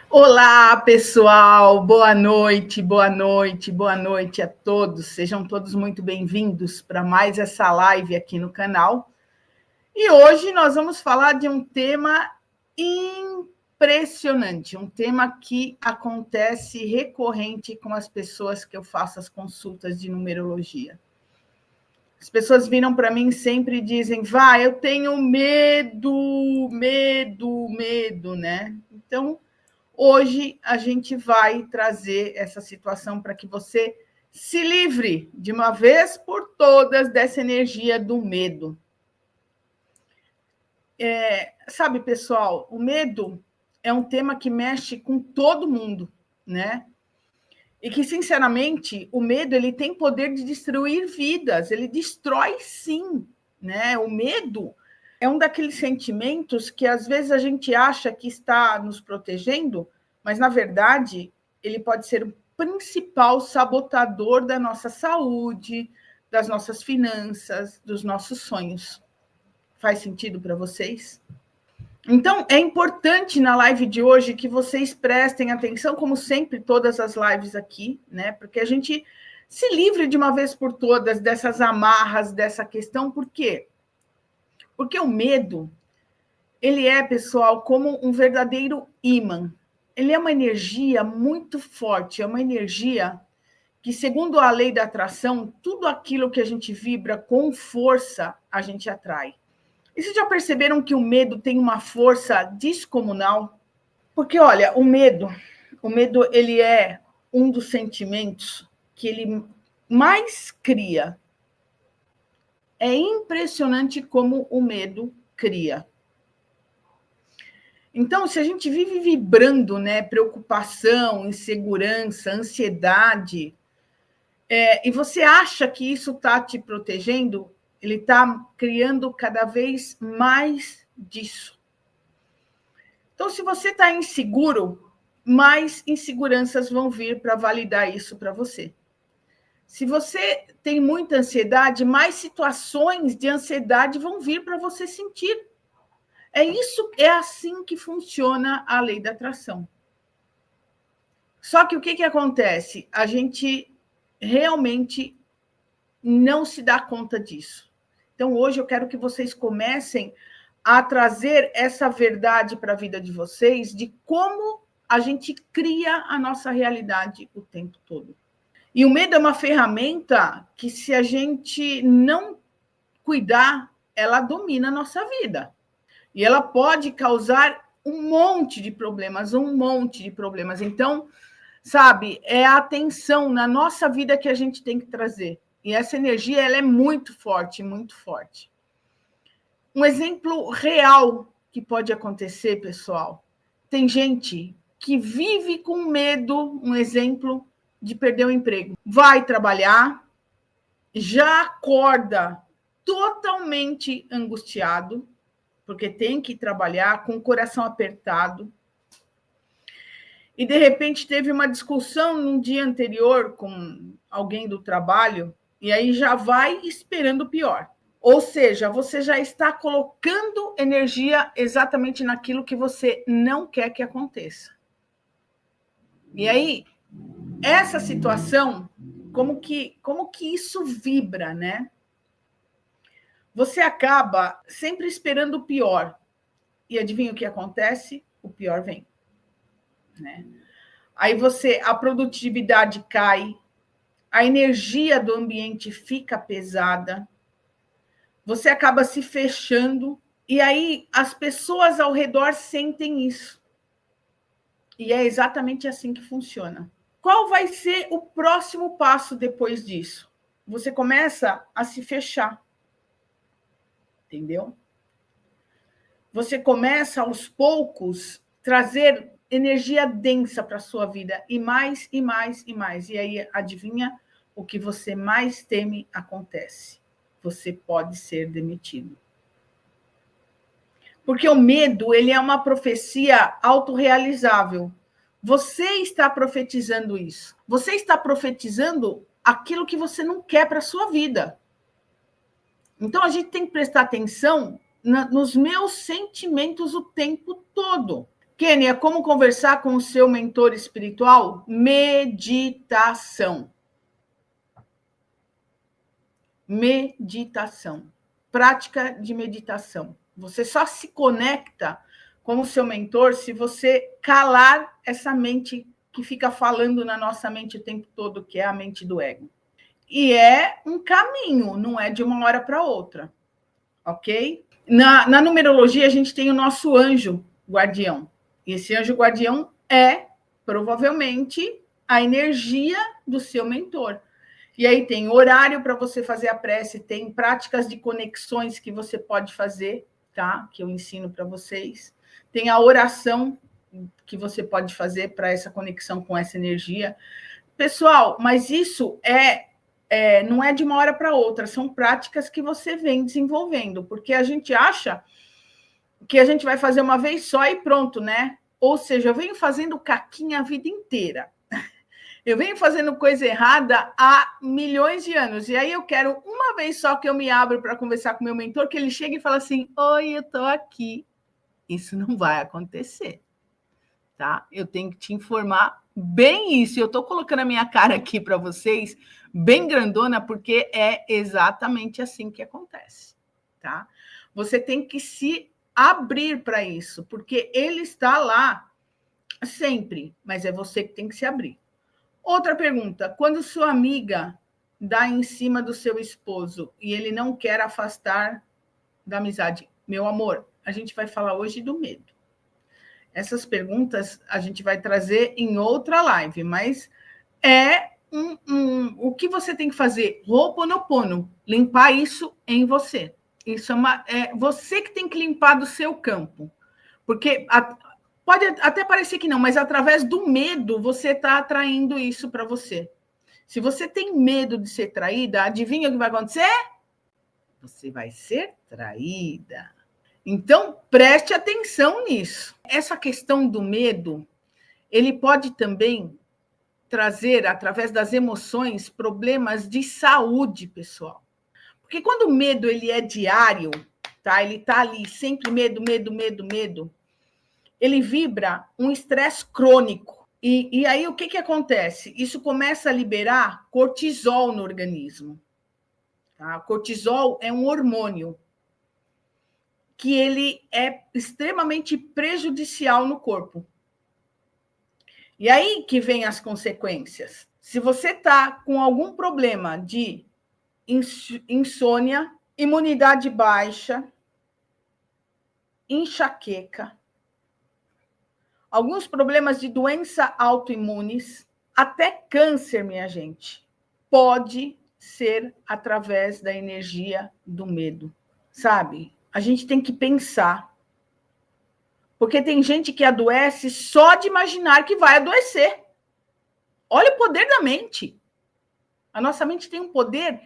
Olá, pessoal. Boa noite, boa noite, boa noite a todos. Sejam todos muito bem-vindos para mais essa live aqui no canal. E hoje nós vamos falar de um tema impressionante, um tema que acontece recorrente com as pessoas que eu faço as consultas de numerologia. As pessoas viram para mim e sempre dizem, eu tenho medo, né? Então, hoje a gente vai trazer essa situação para que você se livre de uma vez por todas dessa energia do medo. Sabe, pessoal, o medo é um tema que mexe com todo mundo, né? E que, sinceramente, o medo ele tem poder de destruir vidas, ele destrói sim, né? O medo é um daqueles sentimentos que às vezes a gente acha que está nos protegendo, mas na verdade ele pode ser o principal sabotador da nossa saúde, das nossas finanças, dos nossos sonhos. Faz sentido para vocês? Então, é importante na live de hoje que vocês prestem atenção, como sempre, todas as lives aqui, né? Porque a gente se livre de uma vez por todas dessas amarras, dessa questão. Por quê? Porque o medo, ele é, pessoal, como um verdadeiro ímã. Ele é uma energia muito forte, é uma energia que, segundo a lei da atração, tudo aquilo que a gente vibra com força, a gente atrai. E vocês já perceberam que o medo tem uma força descomunal? Porque, olha, o medo ele é um dos sentimentos que ele mais cria. É impressionante como o medo cria. Então, se a gente vive vibrando, né, preocupação, insegurança, ansiedade, e você acha que isso está te protegendo, ele está criando cada vez mais disso. Então, se você está inseguro, mais inseguranças vão vir para validar isso para você. Se você tem muita ansiedade, mais situações de ansiedade vão vir para você sentir. É assim que funciona a lei da atração. Só que o que acontece? A gente realmente não se dá conta disso. Então, hoje eu quero que vocês comecem a trazer essa verdade para a vida de vocês, de como a gente cria a nossa realidade o tempo todo. E o medo é uma ferramenta que, se a gente não cuidar, ela domina a nossa vida. E ela pode causar um monte de problemas. Então, sabe, é a atenção na nossa vida que a gente tem que trazer. E essa energia, ela é muito forte, muito forte. Um exemplo real que pode acontecer, pessoal. Tem gente que vive com medo, um exemplo, de perder o emprego. Vai trabalhar, já acorda totalmente angustiado, porque tem que trabalhar com o coração apertado. E, de repente, teve uma discussão no dia anterior com alguém do trabalho, e aí já vai esperando o pior. Ou seja, você já está colocando energia exatamente naquilo que você não quer que aconteça. E aí, essa situação, como que isso vibra, né? Você acaba sempre esperando o pior. E adivinha o que acontece? O pior vem. Né? Aí a produtividade cai, a energia do ambiente fica pesada, você acaba se fechando, e aí as pessoas ao redor sentem isso. E é exatamente assim que funciona. Qual vai ser o próximo passo depois disso? Você começa a se fechar. Entendeu? Você começa, aos poucos, trazer energia densa para a sua vida, e mais, e mais, e mais. E aí, adivinha o que você mais teme acontece? Você pode ser demitido. Porque o medo, ele é uma profecia autorrealizável. Você está profetizando isso. Você está profetizando aquilo que você não quer para a sua vida. Então, a gente tem que prestar atenção nos meus sentimentos o tempo todo. Kênia, como conversar com o seu mentor espiritual? Meditação. Meditação. Prática de meditação. Você só se conecta com o seu mentor se você calar essa mente que fica falando na nossa mente o tempo todo, que é a mente do ego. E é um caminho, não é de uma hora para outra, ok? Na numerologia, a gente tem o nosso anjo guardião. E esse anjo guardião é, provavelmente, a energia do seu mentor. E aí tem horário para você fazer a prece, tem práticas de conexões que você pode fazer, tá? Que eu ensino para vocês. Tem a oração que você pode fazer para essa conexão com essa energia. Pessoal, mas isso não é de uma hora para outra, são práticas que você vem desenvolvendo, porque a gente acha que a gente vai fazer uma vez só e pronto, né? Ou seja, eu venho fazendo caquinha a vida inteira. Eu venho fazendo coisa errada há milhões de anos. E aí eu quero uma vez só que eu me abro para conversar com meu mentor, que ele chega e fala assim: oi, eu estou aqui. Isso não vai acontecer, tá? Eu tenho que te informar bem isso. Eu estou colocando a minha cara aqui para vocês, bem grandona, porque é exatamente assim que acontece, tá? Você tem que se abrir para isso, porque ele está lá sempre, mas é você que tem que se abrir. Outra pergunta: quando sua amiga dá em cima do seu esposo e ele não quer afastar da amizade? Meu amor, a gente vai falar hoje do medo. Essas perguntas a gente vai trazer em outra live, mas o que você tem que fazer? Ho'oponopono, limpar isso em você. Isso é você que tem que limpar do seu campo. Porque pode até parecer que não, mas através do medo você está atraindo isso para você. Se você tem medo de ser traída, adivinha o que vai acontecer? Você vai ser traída. Então, preste atenção nisso. Essa questão do medo, ele pode também trazer, através das emoções, problemas de saúde, pessoal. Porque quando o medo ele é diário, tá? Ele está ali sempre medo, medo, medo, medo. Ele vibra um estresse crônico. E aí o que acontece? Isso começa a liberar cortisol no organismo. Tá? Cortisol é um hormônio que ele é extremamente prejudicial no corpo. E aí que vem as consequências. Se você está com algum problema de insônia, imunidade baixa, enxaqueca, alguns problemas de doença autoimunes, até câncer, minha gente, pode ser através da energia do medo, sabe? A gente tem que pensar. Porque tem gente que adoece só de imaginar que vai adoecer. Olha o poder da mente. A nossa mente tem um poder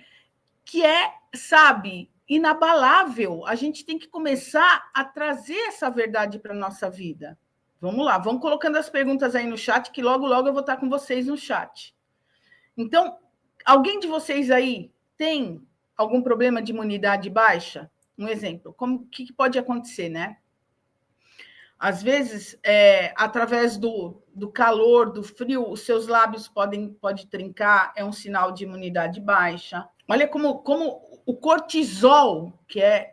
que é, sabe, inabalável. A gente tem que começar a trazer essa verdade para a nossa vida. Vamos lá, vamos colocando as perguntas aí no chat, que logo, logo eu vou estar com vocês no chat. Então, alguém de vocês aí tem algum problema de imunidade baixa? Um exemplo, o que pode acontecer, né? Às vezes, através do calor, do frio, os seus lábios podem trincar, é um sinal de imunidade baixa. Olha como o cortisol, que é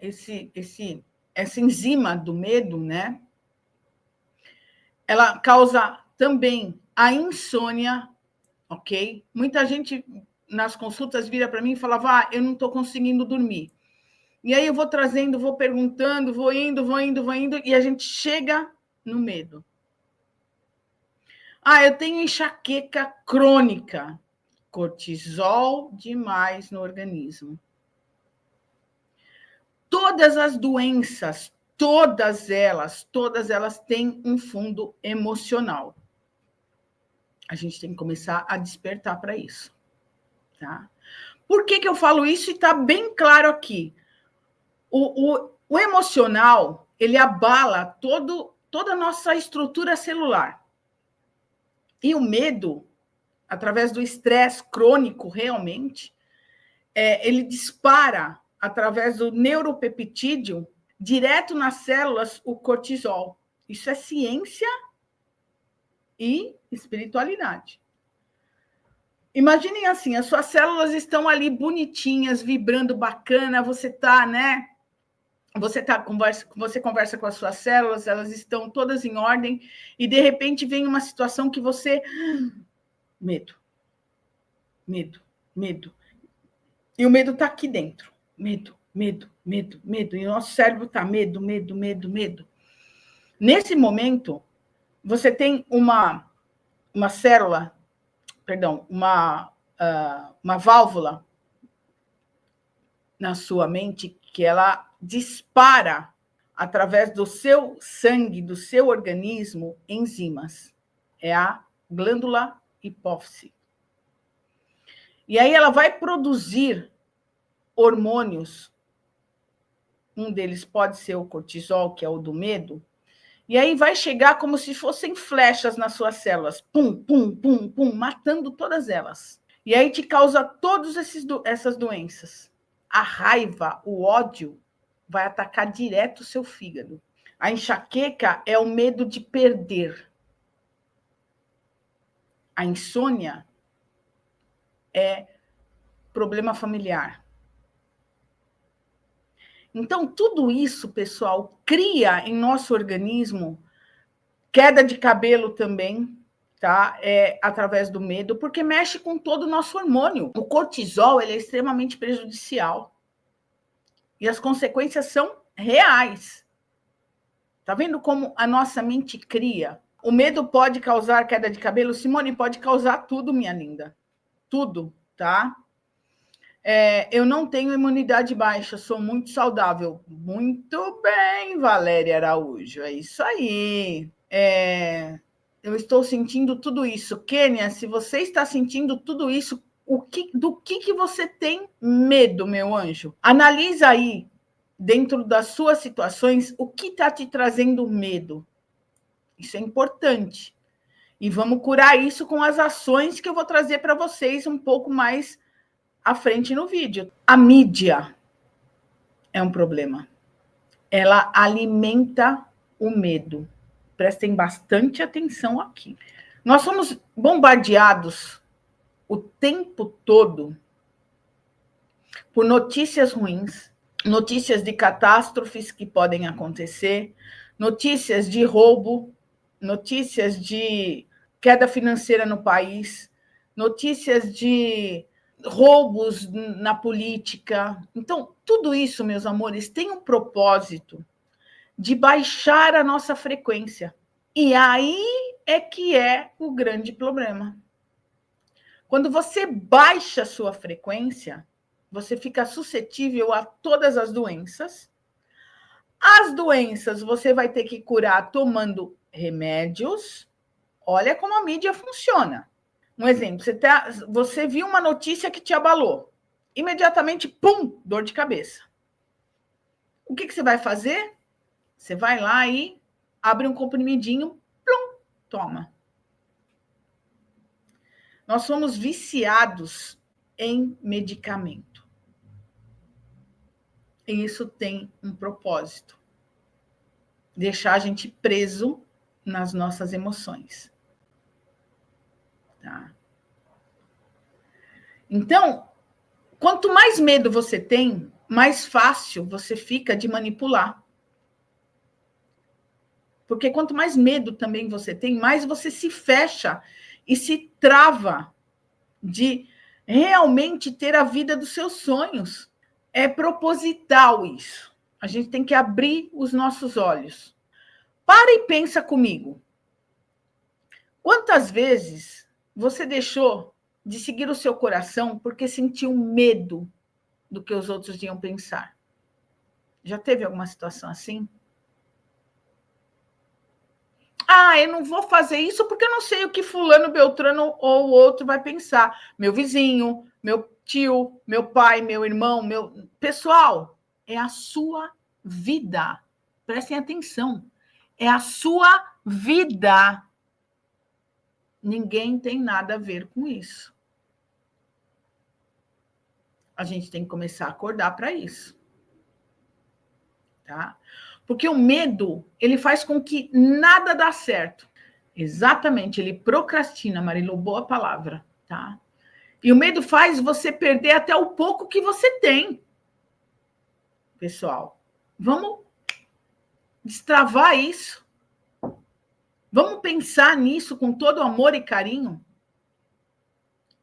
essa enzima do medo, né? Ela causa também a insônia, ok? Muita gente nas consultas vira para mim e falava: eu não estou conseguindo dormir. E aí eu vou trazendo, vou perguntando, vou indo, e a gente chega no medo. Eu tenho enxaqueca crônica. Cortisol demais no organismo. Todas as doenças, todas elas têm um fundo emocional. A gente tem que começar a despertar para isso. Tá? Por que eu falo isso? E está bem claro aqui. O emocional, ele abala toda a nossa estrutura celular. E o medo, através do estresse crônico, realmente, ele dispara, através do neuropeptídeo, direto nas células, o cortisol. Isso é ciência e espiritualidade. Imaginem assim, as suas células estão ali bonitinhas, vibrando bacana, você está, né? Você conversa com as suas células, elas estão todas em ordem, e de repente vem uma situação que você. Medo, medo, medo. E o medo está aqui dentro. Medo, medo, medo, medo. E o nosso cérebro está medo, medo, medo, medo. Nesse momento, você tem uma célula, perdão, uma válvula na sua mente que ela dispara através do seu sangue, do seu organismo, enzimas. É a glândula hipófise. E aí ela vai produzir hormônios. Um deles pode ser o cortisol, que é o do medo. E aí vai chegar como se fossem flechas nas suas células. Pum, pum, pum, pum, matando todas elas. E aí te causa todas essas doenças. A raiva, o ódio, vai atacar direto o seu fígado. A enxaqueca é o medo de perder. A insônia é problema familiar. Então, tudo isso, pessoal, cria em nosso organismo queda de cabelo também, tá? Através do medo, porque mexe com todo o nosso hormônio. O cortisol, ele é extremamente prejudicial. E as consequências são reais. Tá vendo como a nossa mente cria? O medo pode causar queda de cabelo? Simone, pode causar tudo, minha linda. Tudo, tá? Eu não tenho imunidade baixa, sou muito saudável. Muito bem, Valéria Araújo, é isso aí. Eu estou sentindo tudo isso. Kênia, se você está sentindo tudo isso, do que você tem medo, meu anjo? Analisa aí, dentro das suas situações, o que está te trazendo medo. Isso é importante. E vamos curar isso com as ações que eu vou trazer para vocês um pouco mais à frente no vídeo. A mídia é um problema. Ela alimenta o medo. Prestem bastante atenção aqui. Nós somos bombardeados o tempo todo por notícias ruins, notícias de catástrofes que podem acontecer, notícias de roubo, notícias de queda financeira no país, notícias de roubos na política. Então, tudo isso, meus amores, tem um propósito de baixar a nossa frequência. E aí é que é o grande problema. Quando você baixa a sua frequência, você fica suscetível a todas as doenças. As doenças você vai ter que curar tomando remédios. Olha como a mídia funciona. Um exemplo, você viu uma notícia que te abalou. Imediatamente, pum, dor de cabeça. O que você vai fazer? Você vai lá e abre um comprimidinho, plum, toma. Nós somos viciados em medicamento. E isso tem um propósito. Deixar a gente preso nas nossas emoções. Tá? Então, quanto mais medo você tem, mais fácil você fica de manipular. Porque quanto mais medo também você tem, mais você se fecha e se trava de realmente ter a vida dos seus sonhos. É proposital isso. A gente tem que abrir os nossos olhos. Para e pensa comigo. Quantas vezes você deixou de seguir o seu coração porque sentiu medo do que os outros iam pensar? Já teve alguma situação assim? Eu não vou fazer isso porque eu não sei o que fulano, beltrano ou outro vai pensar. Meu vizinho, meu tio, meu pai, meu irmão, meu... Pessoal, é a sua vida. Prestem atenção. É a sua vida. Ninguém tem nada a ver com isso. A gente tem que começar a acordar para isso. Tá? Porque o medo, ele faz com que nada dá certo. Exatamente, ele procrastina, Marilu, boa palavra, tá? E o medo faz você perder até o pouco que você tem. Pessoal, vamos destravar isso. Vamos pensar nisso com todo amor e carinho.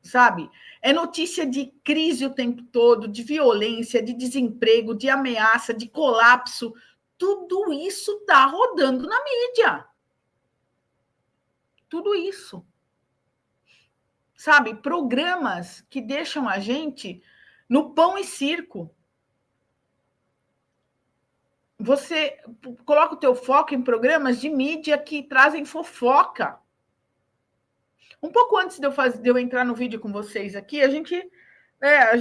Sabe? É notícia de crise o tempo todo, de violência, de desemprego, de ameaça, de colapso. Tudo isso está rodando na mídia. Tudo isso. Sabe? Programas que deixam a gente no pão e circo. Você coloca o teu foco em programas de mídia que trazem fofoca. Um pouco antes de eu entrar no vídeo com vocês aqui, a gente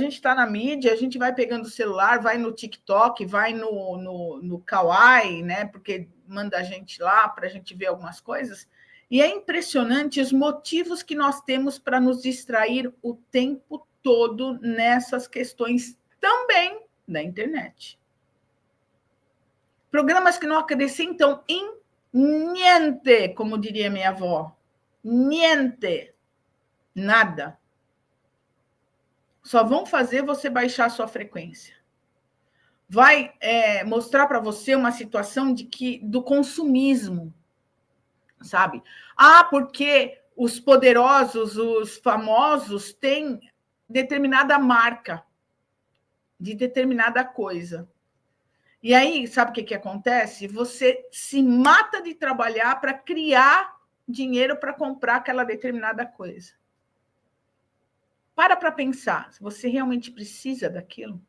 está na mídia, a gente vai pegando o celular, vai no TikTok, vai no Kawaii, né? Porque manda a gente lá para a gente ver algumas coisas. E é impressionante os motivos que nós temos para nos distrair o tempo todo nessas questões também da internet. Programas que não acrescentam em niente, como diria minha avó. Niente. Nada. Só vão fazer você baixar a sua frequência. Vai mostrar para você uma situação do consumismo, sabe? Ah, porque os poderosos, os famosos têm determinada marca de determinada coisa. E aí, sabe o que acontece? Você se mata de trabalhar para criar dinheiro para comprar aquela determinada coisa. Para pensar, se você realmente precisa daquilo.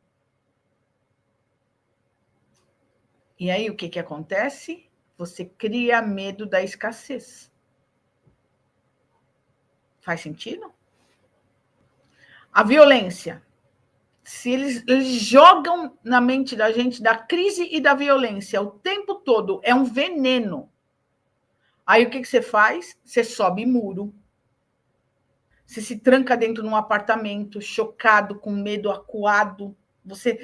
E aí, o que acontece? Você cria medo da escassez. Faz sentido? A violência. Se eles jogam na mente da gente da crise e da violência o tempo todo, é um veneno. Aí, o que você faz? Você sobe muro. Você se tranca dentro de um apartamento, chocado, com medo, acuado. Você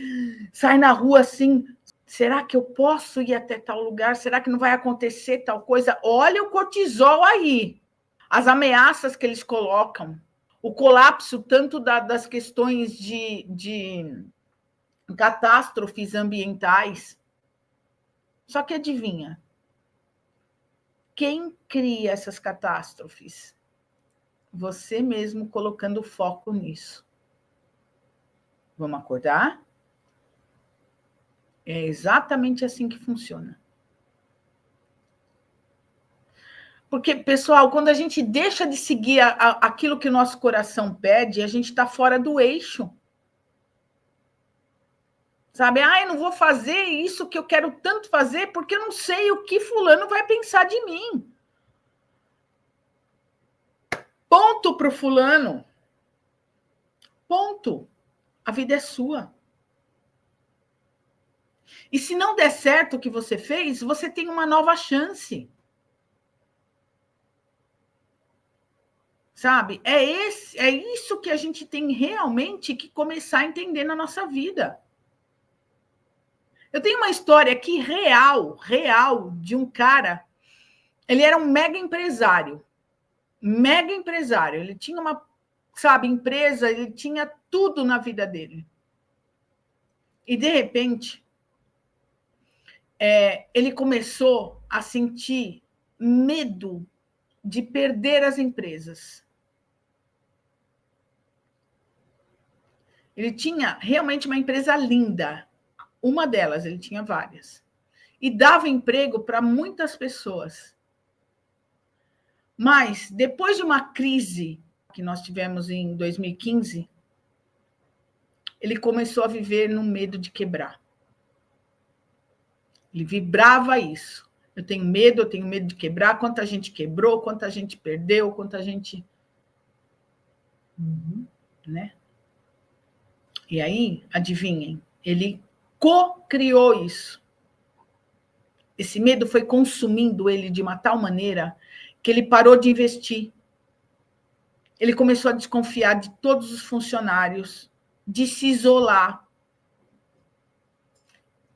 sai na rua assim, será que eu posso ir até tal lugar? Será que não vai acontecer tal coisa? Olha o cortisol aí. As ameaças que eles colocam. O colapso tanto das questões de catástrofes ambientais. Só que adivinha? Quem cria essas catástrofes? Você mesmo colocando foco nisso. Vamos acordar? É exatamente assim que funciona. Porque, pessoal, quando a gente deixa de seguir aquilo que o nosso coração pede, a gente está fora do eixo. Sabe? Eu não vou fazer isso que eu quero tanto fazer porque eu não sei o que fulano vai pensar de mim. Ponto para o fulano. Ponto. A vida é sua. E se não der certo o que você fez, você tem uma nova chance. Sabe? É isso que a gente tem realmente que começar a entender na nossa vida. Eu tenho uma história aqui real, de um cara. Ele era um mega empresário. Ele tinha uma, empresa, ele tinha tudo na vida dele. E, de repente, ele começou a sentir medo de perder as empresas. Ele tinha realmente uma empresa linda. Uma delas, ele tinha várias. E dava emprego para muitas pessoas. Mas, depois de uma crise que nós tivemos em 2015, ele começou a viver no medo de quebrar. Ele vibrava isso. Eu tenho medo de quebrar. Quanta gente quebrou, quanta gente perdeu, quanta gente... Né? E aí, adivinhem, ele co-criou isso. Esse medo foi consumindo ele de uma tal maneira que ele parou de investir. Ele começou a desconfiar de todos os funcionários, de se isolar.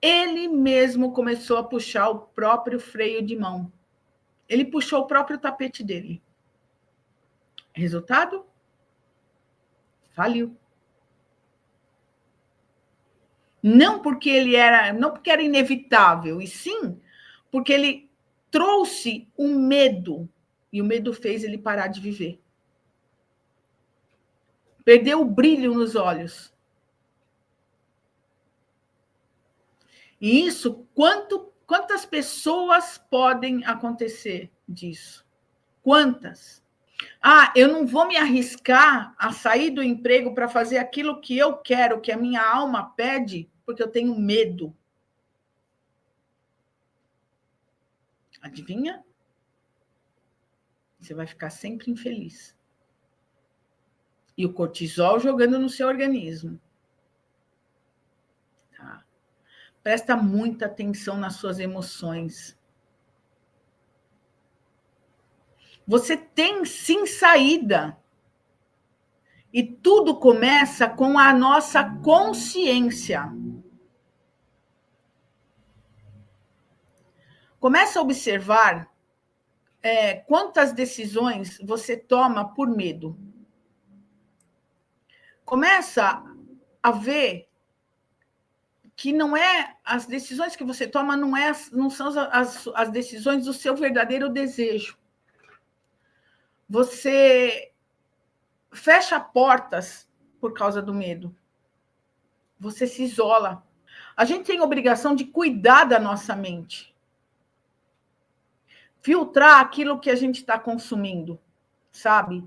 ele mesmo começou a puxar o próprio freio de mão. Ele puxou o próprio tapete dele. Resultado? Faliu. Não porque era inevitável, e sim porque ele trouxe um medo, e o medo fez ele parar de viver. Perdeu o brilho nos olhos. E isso, quantas pessoas podem acontecer disso? Quantas? Ah, eu não vou me arriscar a sair do emprego para fazer aquilo que eu quero, que a minha alma pede, porque eu tenho medo. Adivinha? Você vai ficar sempre infeliz. E o cortisol jogando no seu organismo. Tá? Presta muita atenção nas suas emoções. Você tem sim saída. E tudo começa com a nossa consciência. Começa a observar quantas decisões você toma por medo. Começa a ver que não é as decisões que você toma, não são as decisões do seu verdadeiro desejo. Você fecha portas por causa do medo. Você se isola. A gente tem a obrigação de cuidar da nossa mente. Filtrar aquilo que a gente está consumindo, sabe?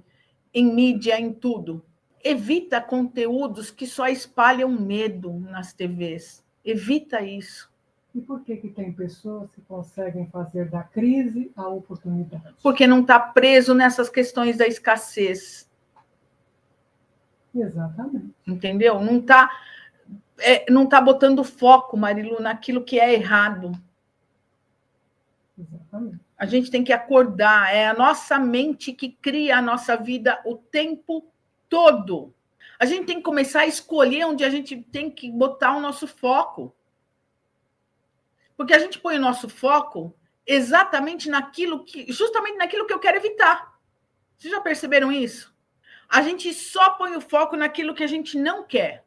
Em mídia, em tudo. Evita conteúdos que só espalham medo nas TVs. Evita isso. E por que tem pessoas que conseguem fazer da crise a oportunidade? Porque não está preso nessas questões da escassez. Exatamente. Entendeu? Não tá botando foco, Marilu, naquilo que é errado. Exatamente. A gente tem que acordar. É a nossa mente que cria a nossa vida o tempo todo. A gente tem que começar a escolher onde a gente tem que botar o nosso foco. Porque a gente põe o nosso foco justamente naquilo que eu quero evitar. Vocês já perceberam isso? A gente só põe o foco naquilo que a gente não quer.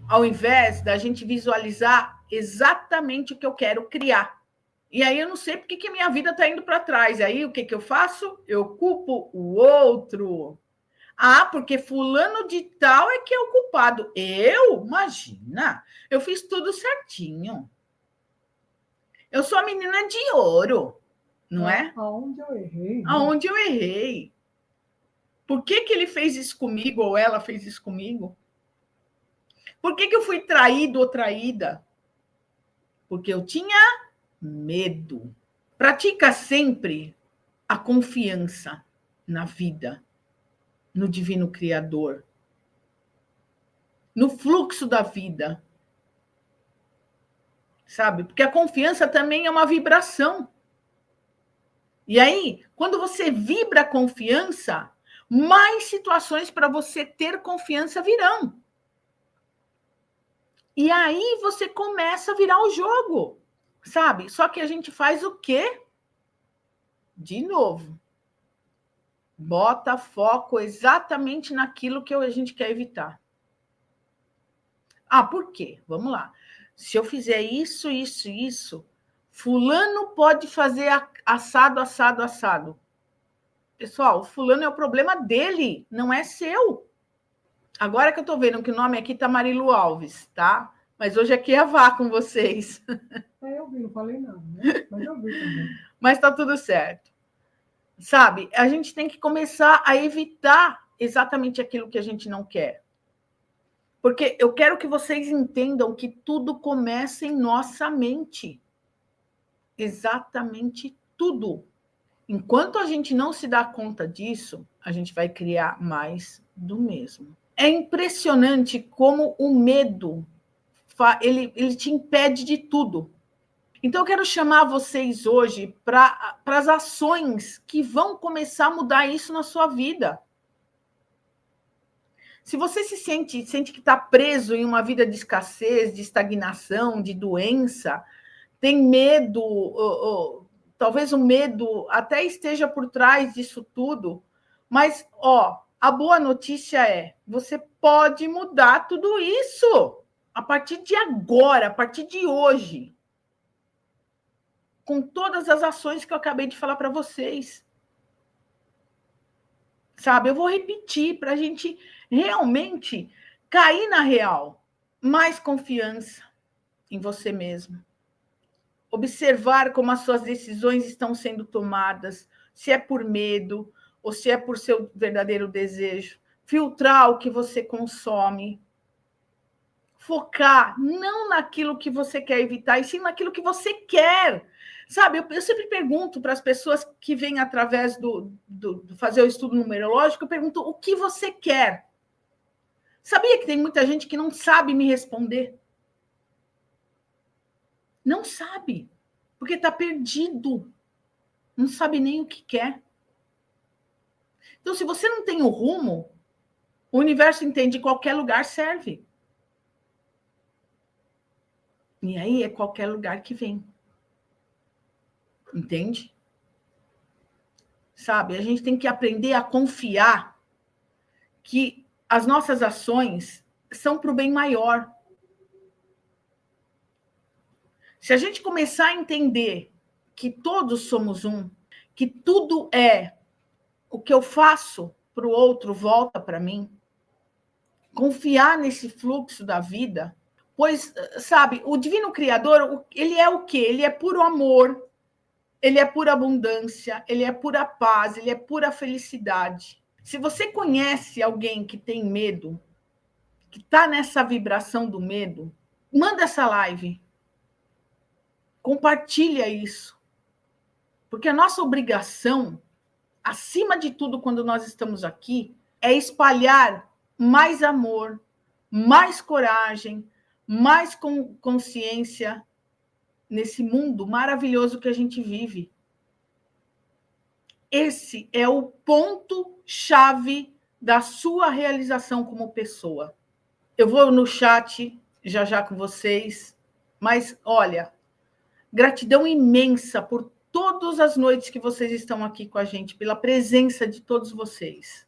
Ao invés da gente visualizar exatamente o que eu quero criar. E aí eu não sei porque que minha vida está indo para trás. E aí o que eu faço? Eu culpo o outro. Ah, porque fulano de tal é que é o culpado. Eu? Imagina, eu fiz tudo certinho. Eu sou a menina de ouro, não é? Aonde eu errei? Né? Aonde eu errei. Por que ele fez isso comigo ou ela fez isso comigo? Por que eu fui traído ou traída? Porque eu tinha medo. Pratica sempre a confiança na vida, no Divino Criador, no fluxo da vida. Sabe? Porque a confiança também é uma vibração. E aí, quando você vibra a confiança, mais situações para você ter confiança virão. E aí você começa a virar o jogo, sabe? Só que a gente faz o quê? De novo. Bota foco exatamente naquilo que a gente quer evitar. Ah, por quê? Vamos lá. Se eu fizer isso, fulano pode fazer assado, assado, assado. Pessoal, o fulano é o problema dele, não é seu. Agora que eu estou vendo que o nome aqui está Marilu Alves, tá? Mas hoje aqui é a Vá com vocês. Eu vi, não falei nada, né? Mas eu vi também. Mas está tudo certo. Sabe, a gente tem que começar a evitar exatamente aquilo que a gente não quer. Porque eu quero que vocês entendam que tudo começa em nossa mente. Exatamente tudo. Enquanto a gente não se dá conta disso, a gente vai criar mais do mesmo. É impressionante como o medo ele te impede de tudo. Então, eu quero chamar vocês hoje para as ações que vão começar a mudar isso na sua vida. Se você sente que está preso em uma vida de escassez, de estagnação, de doença, tem medo, talvez o medo até esteja por trás disso tudo, mas, a boa notícia é, você pode mudar tudo isso a partir de agora, a partir de hoje, com todas as ações que eu acabei de falar para vocês. Sabe, eu vou repetir para a gente realmente cair na real. Mais confiança em você mesmo. Observar como as suas decisões estão sendo tomadas, se é por medo ou se é por seu verdadeiro desejo. Filtrar o que você consome. Focar não naquilo que você quer evitar, e sim naquilo que você quer. Sabe, eu sempre pergunto para as pessoas que vêm através do fazer o estudo numerológico, eu pergunto o que você quer. Sabia que tem muita gente que não sabe me responder? Não sabe, porque está perdido. Não sabe nem o que quer. Então, se você não tem o rumo, o universo entende que qualquer lugar serve. E aí é qualquer lugar que vem. Entende? Sabe? A gente tem que aprender a confiar que as nossas ações são para o bem maior. Se a gente começar a entender que todos somos um, que tudo é o que eu faço para o outro volta para mim, confiar nesse fluxo da vida, pois, sabe, o Divino Criador, ele é o quê? Ele é puro amor, ele é pura abundância, ele é pura paz, ele é pura felicidade. Se você conhece alguém que tem medo, que está nessa vibração do medo, manda essa live. Compartilha isso. Porque a nossa obrigação, acima de tudo, quando nós estamos aqui, é espalhar mais amor, mais coragem, mais consciência nesse mundo maravilhoso que a gente vive. Esse é o ponto-chave da sua realização como pessoa. Eu vou no chat já com vocês, mas olha, gratidão imensa por todas as noites que vocês estão aqui com a gente, pela presença de todos vocês.